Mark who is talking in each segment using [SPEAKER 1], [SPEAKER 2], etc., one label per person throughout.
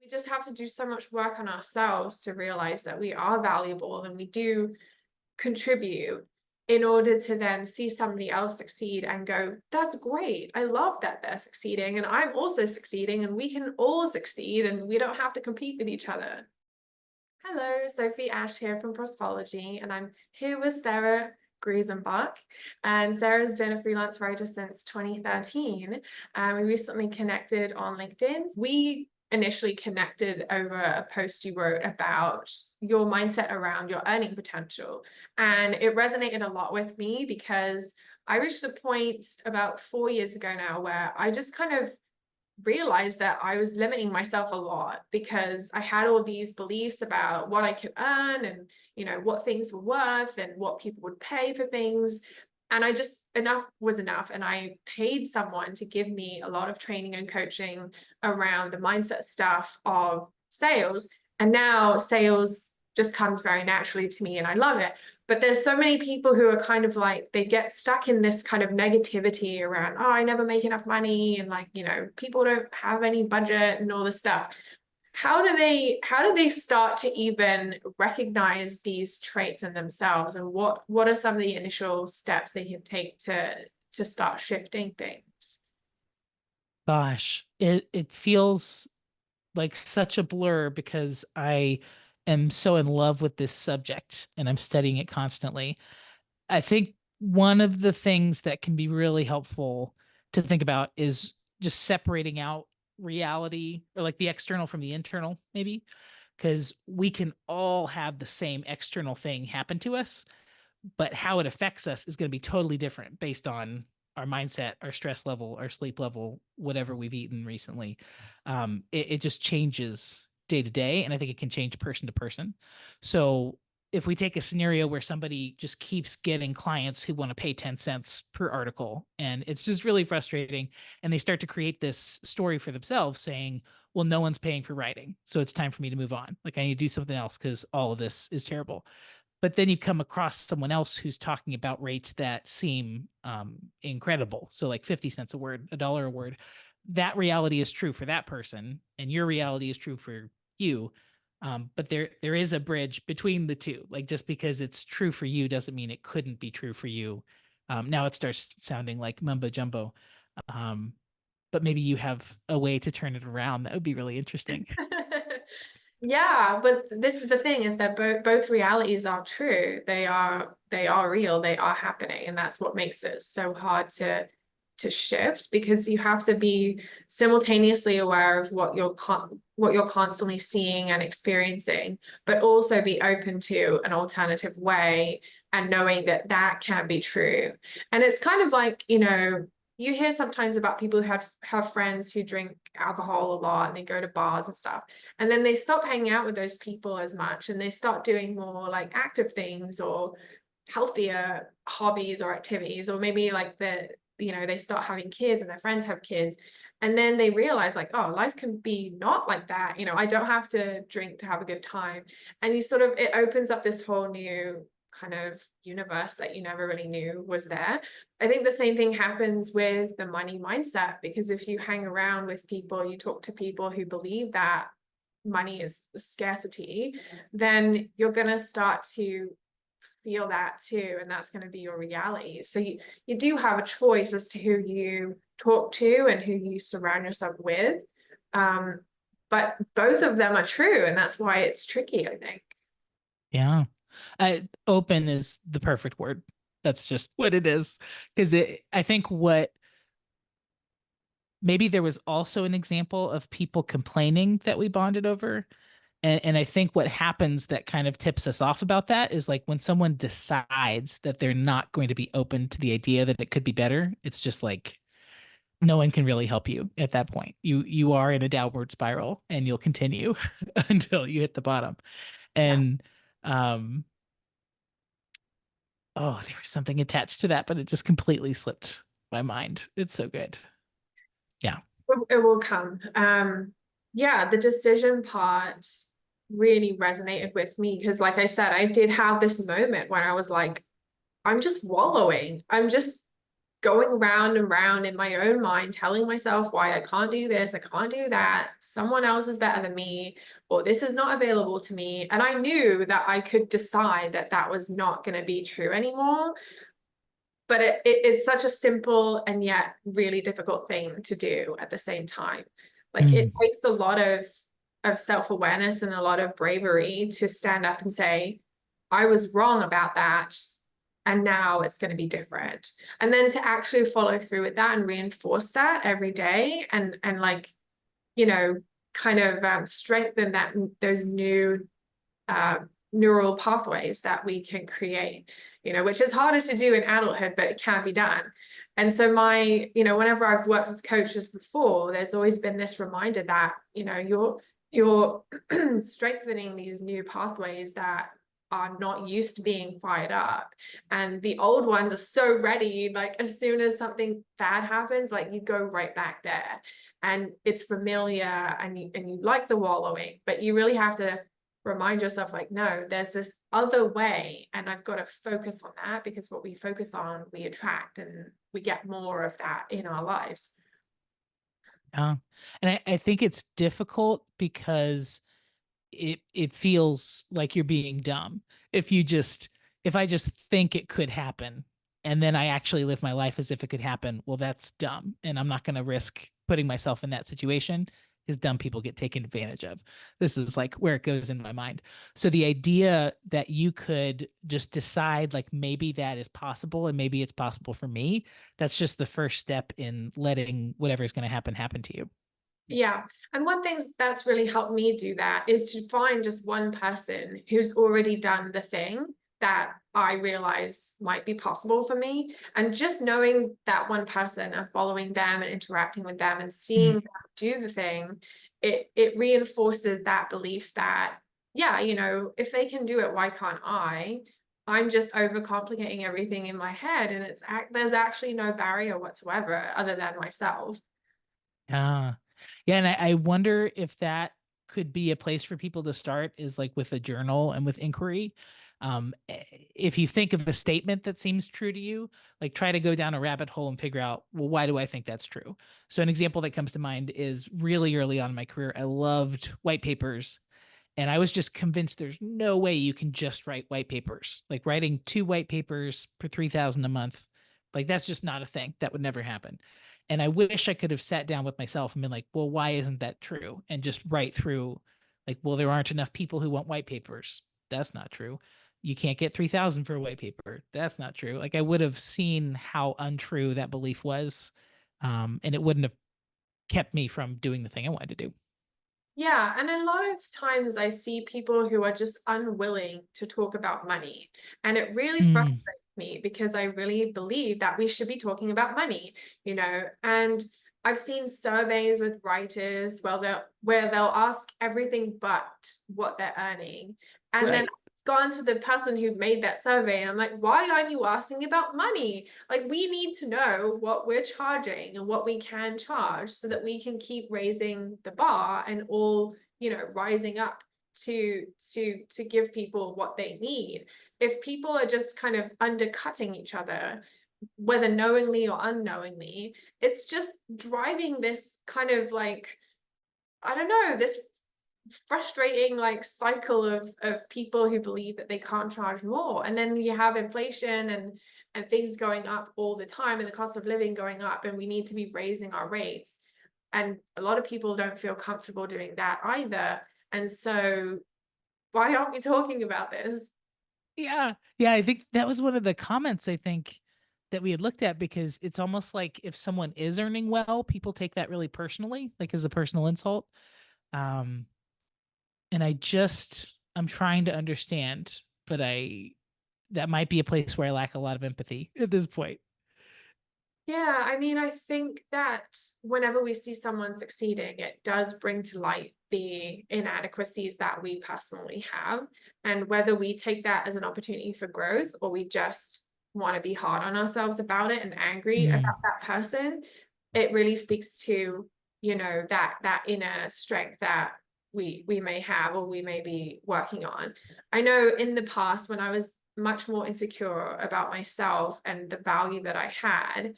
[SPEAKER 1] We just have to do so much work on ourselves to realize that we are valuable and we do contribute, in order to then see somebody else succeed and go, that's great. I love that they're succeeding and I'm also succeeding and we can all succeed and we don't have to compete with each other. Hello, Sophie Ash here from Prospology, and I'm here with Sarah Greesonbach. And Sarah's been a freelance writer since 2013. We recently connected on LinkedIn. We initially connected over a post you wrote about your mindset around your earning potential. And it resonated a lot with me because I reached a point about 4 years ago now where I just kind of realized that I was limiting myself a lot because I had all these beliefs about what I could earn and, what things were worth and what people would pay for things. And I just, enough was enough. And I paid someone to give me a lot of training and coaching around the mindset stuff of sales. And now sales just comes very naturally to me and I love it. But there's so many people who are kind of like, they get stuck in this kind of negativity around, oh, I never make enough money. And people don't have any budget and all this stuff. How do they start to even recognize these traits in themselves? And what are some of the initial steps they can take to start shifting things?
[SPEAKER 2] Gosh, it feels like such a blur because I am so in love with this subject and I'm studying it constantly. I think one of the things that can be really helpful to think about is just separating out reality or like the external from the internal, maybe, because we can all have the same external thing happen to us, but how it affects us is going to be totally different based on our mindset, our stress level, our sleep level, whatever we've eaten recently. It just changes day to day. And I think it can change person to person. So if we take a scenario where somebody just keeps getting clients who want to pay 10 cents per article, and it's just really frustrating, and they start to create this story for themselves saying, well, no one's paying for writing, so it's time for me to move on. Like I need to do something else because all of this is terrible. But then you come across someone else who's talking about rates that seem incredible. So like 50 cents a word, $1 a word. That reality is true for that person, and your reality is true for you. But there is a bridge between the two. Like just because it's true for you doesn't mean it couldn't be true for you. Now it starts sounding like mumbo jumbo. But maybe you have a way to turn it around. That would be really interesting.
[SPEAKER 1] Yeah, but this is the thing, is that both realities are true. They are real, they are happening, and that's what makes it so hard to shift, because you have to be simultaneously aware of what you're constantly seeing and experiencing, but also be open to an alternative way and knowing that that can be true. And it's kind of like, you hear sometimes about people who have friends who drink alcohol a lot and they go to bars and stuff. And then they stop hanging out with those people as much and they start doing more like active things or healthier hobbies or activities, or maybe like they start having kids and their friends have kids. And then they realize like, oh, life can be not like that. I don't have to drink to have a good time. And it opens up this whole new kind of universe that you never really knew was there. I think the same thing happens with the money mindset, because if you hang around with people, you talk to people who believe that money is scarcity, then you're going to start to feel that too, and that's going to be your reality. So you do have a choice as to who you talk to and who you surround yourself with, but both of them are true, and that's why it's tricky, I think.
[SPEAKER 2] Yeah. Open is the perfect word. That's just what it is. Because I think maybe there was also an example of people complaining that we bonded over. And I think what happens that kind of tips us off about that is like when someone decides that they're not going to be open to the idea that it could be better, it's just like no one can really help you at that point. You are in a downward spiral and you'll continue until you hit the bottom.
[SPEAKER 1] Yeah.
[SPEAKER 2] And oh, there was something attached to that, but it just completely slipped my mind. It's so good. Yeah.
[SPEAKER 1] It will come. Yeah, the decision part really resonated with me because, like I said, I did have this moment when I was like, I'm just wallowing. I'm just going round and round in my own mind, telling myself why I can't do this, I can't do that, someone else is better than me, or this is not available to me. And I knew that I could decide that that was not going to be true anymore. But it's such a simple and yet really difficult thing to do at the same time. Like it
[SPEAKER 2] Mm.
[SPEAKER 1] takes a lot of self-awareness and a lot of bravery to stand up and say, I was wrong about that, and now it's going to be different. And then to actually follow through with that and reinforce that every day, and like, you know, kind of strengthen that, those new uh, neural pathways that we can create, which is harder to do in adulthood, but it can be done. And so whenever I've worked with coaches before, there's always been this reminder that, you're strengthening these new pathways that are not used to being fired up. And the old ones are so ready, like as soon as something bad happens, like you go right back there. And it's familiar, and you like the wallowing, but you really have to remind yourself, like, no, there's this other way, and I've got to focus on that, because what we focus on, we attract, and we get more of that in our lives.
[SPEAKER 2] And I think it's difficult because it feels like you're being dumb. If you just if I just think it could happen and then I actually live my life as if it could happen, well, that's dumb. And I'm not going to risk putting myself in that situation because dumb people get taken advantage of. This is like where it goes in my mind. So the idea that you could just decide like maybe that is possible and maybe it's possible for me, that's just the first step in letting whatever is going to happen to you.
[SPEAKER 1] Yeah. And one thing that's really helped me do that is to find just one person who's already done the thing that I realize might be possible for me. And just knowing that one person and following them and interacting with them and seeing
[SPEAKER 2] Mm.
[SPEAKER 1] them do the thing, it reinforces that belief that, yeah, if they can do it, why can't I? I'm just overcomplicating everything in my head, and there's actually no barrier whatsoever other than myself.
[SPEAKER 2] Ah, yeah, and I wonder if that could be a place for people to start is like with a journal and with inquiry. If you think of a statement that seems true to you, like try to go down a rabbit hole and figure out, well, why do I think that's true? So an example that comes to mind is really early on in my career, I loved white papers. And I was just convinced there's no way you can just write white papers. Like writing 2 white papers per 3,000 a month, like that's just not a thing. That would never happen. And I wish I could have sat down with myself and been like, well, why isn't that true? And just write through, like, well, there aren't enough people who want white papers. That's not true. You can't get 3,000 for a white paper. That's not true. Like I would have seen how untrue that belief was. And it wouldn't have kept me from doing the thing I wanted to do.
[SPEAKER 1] Yeah, and a lot of times I see people who are just unwilling to talk about money. And it really
[SPEAKER 2] Mm,
[SPEAKER 1] frustrates me, because I really believe that we should be talking about money, And I've seen surveys with writers where they'll ask everything but what they're earning. And then
[SPEAKER 2] right.
[SPEAKER 1] I've gone to the person who made that survey, and I'm like, why aren't you asking about money? Like, we need to know what we're charging and what we can charge, so that we can keep raising the bar and all, rising up to give people what they need. If people are just kind of undercutting each other, whether knowingly or unknowingly, it's just driving this kind of like, I don't know, this frustrating like cycle of people who believe that they can't charge more. And then you have inflation and things going up all the time, and the cost of living going up, and we need to be raising our rates. And a lot of people don't feel comfortable doing that either. And so why aren't we talking about this?
[SPEAKER 2] Yeah. Yeah, I think that was one of the comments I think that we had looked at because it's almost like if someone is earning well, people take that really personally, like as a personal insult. Um, and I'm trying to understand, but that might be a place where I lack a lot of empathy at this point.
[SPEAKER 1] Yeah, I mean, I think that whenever we see someone succeeding, it does bring to light the inadequacies that we personally have. And whether we take that as an opportunity for growth, or we just want to be hard on ourselves about it and angry
[SPEAKER 2] Mm,
[SPEAKER 1] about that person, it really speaks to, that inner strength that we may have, or we may be working on. I know in the past, when I was much more insecure about myself and the value that I had,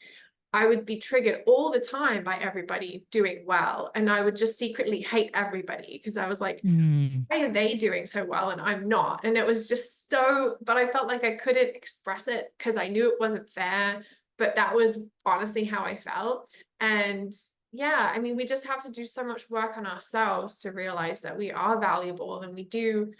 [SPEAKER 1] I would be triggered all the time by everybody doing well. And I would just secretly hate everybody because I was like,
[SPEAKER 2] Mm,
[SPEAKER 1] why are they doing so well and I'm not? And it was just so, but I felt like I couldn't express it because I knew it wasn't fair. But that was honestly how I felt. And yeah, I mean, we just have to do so much work on ourselves to realize that we are valuable and we do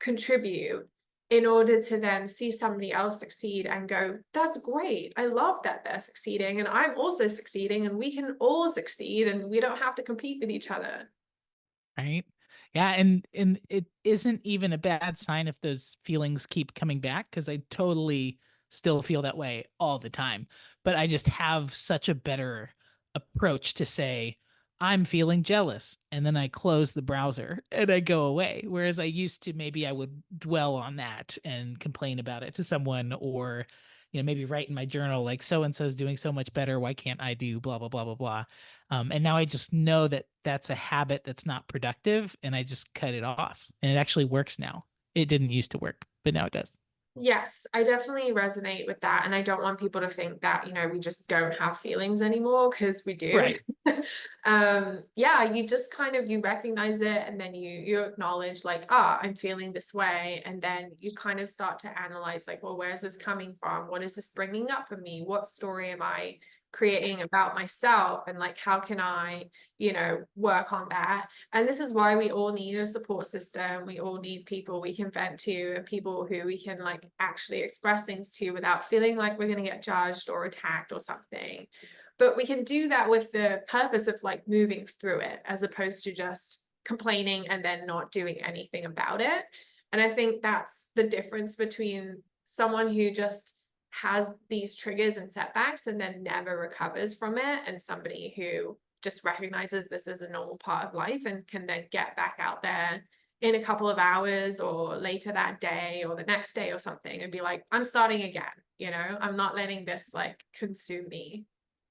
[SPEAKER 1] contribute, in order to then see somebody else succeed and go, that's great. I love that they're succeeding and I'm also succeeding and we can all succeed and we don't have to compete with each other.
[SPEAKER 2] right? Yeah, and it isn't even a bad sign if those feelings keep coming back, because I totally still feel that way all the time. But I just have such a better approach to say, I'm feeling jealous, and then I close the browser and I go away. Whereas I used to, maybe I would dwell on that and complain about it to someone, or maybe write in my journal like, so and so is doing so much better, why can't I do blah blah blah blah blah. And now I just know that that's a habit that's not productive, and I just cut it off. And it actually works now. It didn't used to work, but now it does.
[SPEAKER 1] Yes, I definitely resonate with that. And I don't want people to think that, we just don't have feelings anymore, because we do.
[SPEAKER 2] Right.
[SPEAKER 1] Yeah, you just kind of, you recognize it, and then you acknowledge like, ah, I'm feeling this way. And then you kind of start to analyze like, well, where's this coming from? What is this bringing up for me? What story am I creating about myself? And like, how can I, work on that? And this is why we all need a support system. We all need people we can vent to, and people who we can like actually express things to without feeling like we're going to get judged or attacked or something. But we can do that with the purpose of like moving through it, as opposed to just complaining and then not doing anything about it. And I think that's the difference between someone who just has these triggers and setbacks and then never recovers from it, and somebody who just recognizes this as a normal part of life and can then get back out there in a couple of hours or later that day or the next day or something and be like, I'm starting again, I'm not letting this like consume me.